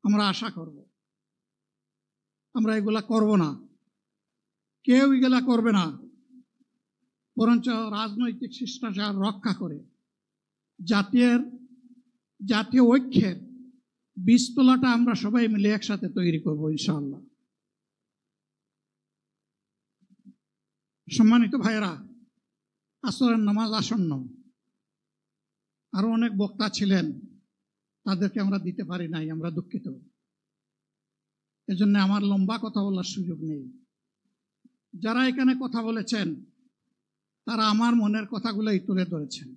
আমরা আশা করব। আমরা এগুলা করব না, কেউ এগুলা করবে না, বরঞ্চ রাজনৈতিক শিষ্টাচার রক্ষা করে জাতীয় ঐক্যের বীজতলাটা আমরা সবাই মিলে একসাথে তৈরি করব ইনশাআল্লাহ। সম্মানিত ভাইয়েরা, আসরের নামাজ আসন্ন, আরো অনেক বক্তা ছিলেন, তাদেরকে আমরা দিতে পারি নাই, আমরা দুঃখিত। এজন্য আমার লম্বা কথা বলার সুযোগ নেই। যারা এখানে কথা বলেছেন তারা আমার মনের কথাগুলোই তুলে ধরেছেন।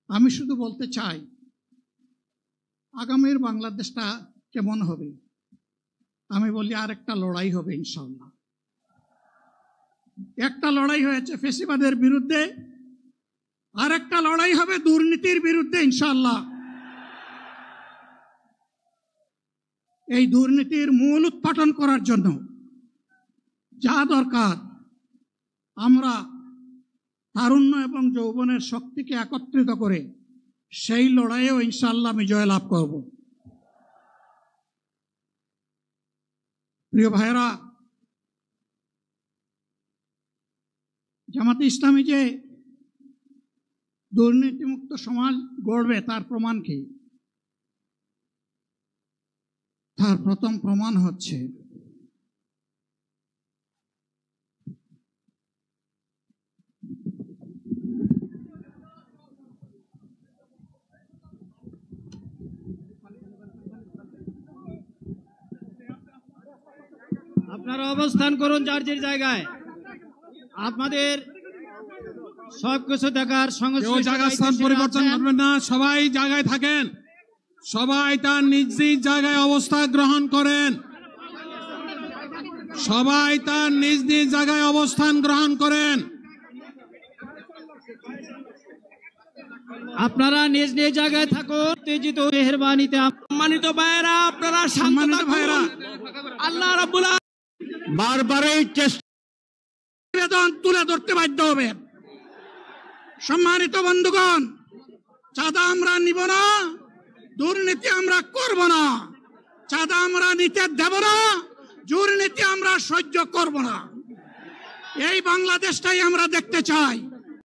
আমি শুধু বলতে চাই, আগামীর বাংলাদেশটা কেমন হবে? আমি বলি আরেকটা লড়াই হবে ইনশাআল্লাহ। একটা লড়াই হয়েছে ফ্যাসিবাদের বিরুদ্ধে, আরেকটা লড়াই হবে দুর্নীতির বিরুদ্ধে ইনশাআল্লাহ। এই দুর্নীতির মূল উৎপাটন করার জন্য যা দরকার, আমরা তারুণ্য এবং যৌবনের শক্তিকে একত্রিত করে সেই লড়াইয়েও ইনশাআল্লাহ আমি জয়লাভ করব। প্রিয় ভাইয়েরা, জামাতে ইসলামী যে দুর্নীতিমুক্ত সমাজ গড়বে তার প্রমাণ কি? তার প্রথম প্রমাণ হচ্ছে আপনারা অবস্থান করুন যার যার জায়গায়। আপনাদের সবকিছু দেখার স্থান পরিবর্তন করবেন না, সবাই জায়গায় থাকেন, সবাই তার নিজ নিজ জায়গায় অবস্থান গ্রহণ করেন, সবাই তার নিজ নিজ জায়গায় অবস্থান গ্রহণ করেন। আপনারা নিজ নিজ জায়গায় থাকুন। তেজিত মেহেরবানিতে সম্মানিত ভাইয়েরা, আপনারা সম্মানিত ভাইয়েরা, আল্লাহ রাব্বুল বারবারই চেষ্টা তুলে ধরতে বাধ্য হবে। সম্মানিত বন্ধুগণ, চাঁদা আমরা নিব না, দুর্নীতি আমরা করব না, চাঁদা আমরা নিতে দেব না, দুর্নীতি আমরা সহ্য করব না। এই বাংলাদেশটাই আমরা দেখতে চাই।